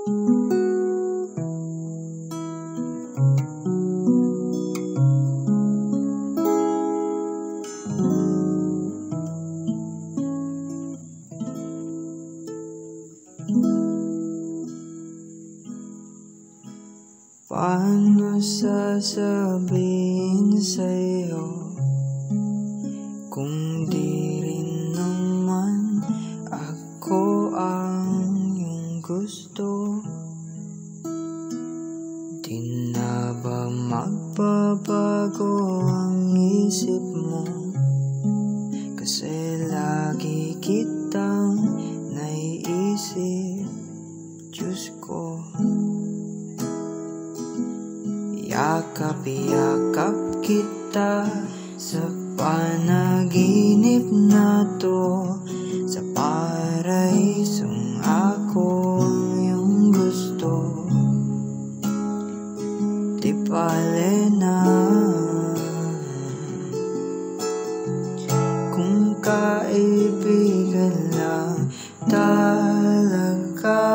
Paano sasabihin sa'yo kung di rin naman ako ang iyong gusto? Di na ba magbabago ang isip mo? Kasi lagi kitang naiisip, Diyos ko. Yakap-yakap kita sa panaginip na to, sa paraisong ako yung gusto. Di bale na kung kaibigan lang talaga,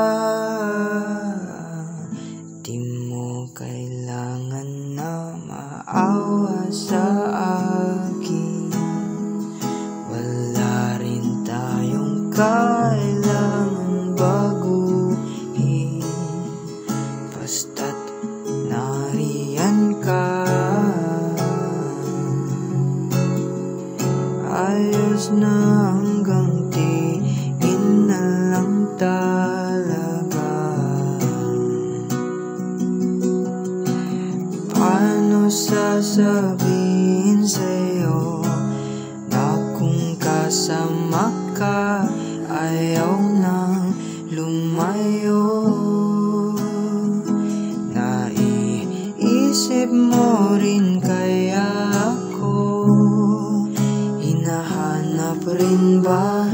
di mo kailangan na maawa sa akin. Wala rin tayong kailangan baguhin, basta't nariyan ka. Ayos na hanggang tingin na lang talaga. Paano sasabihin sa'yo na kung kasama ka ayaw nang lumayo? Naiisip mo rin kaya ako? Hinahanap rin ba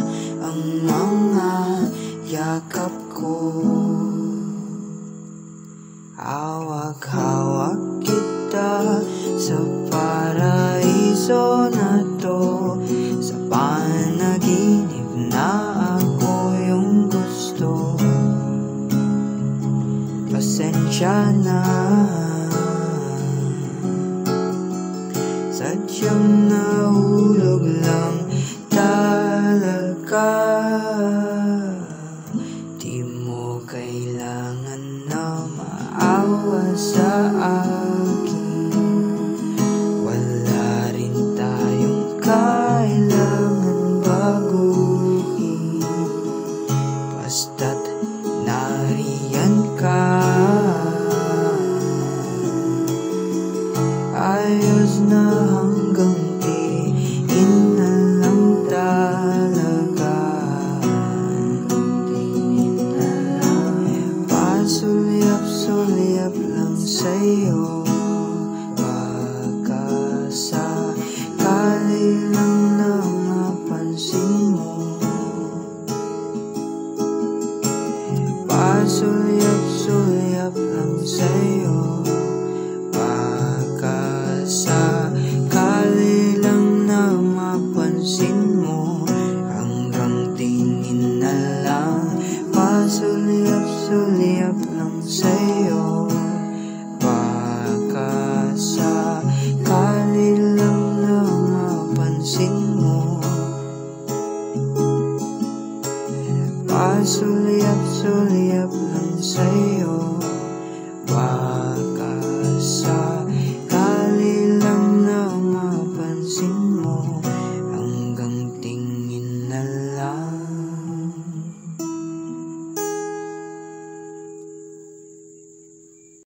ang mga yakap ko? Hawak-hawak kita sa paraiso na to, sa panaginip na ako yung gusto. Pasensya na, sadyang nahulog lang talaga. Di mo kailangan na maawa sa akin. Wala rin tayong kailangan baguhin, basta't nariyan ka. Ayos na hanggang tingin na lang talaga. Tingin na lang, pasulyap-sulyap lang sa'yo. Baka sakali lang na mapansin mo. Pasulyap-sulyap lang sa'yo. Sakali lang na mapansin mo, hanggang tingin na lang, pasulyap-sulyap lang sa'yo. Baka sakali lang na mapansin mo, pasulyap-sulyap lang sa'yo.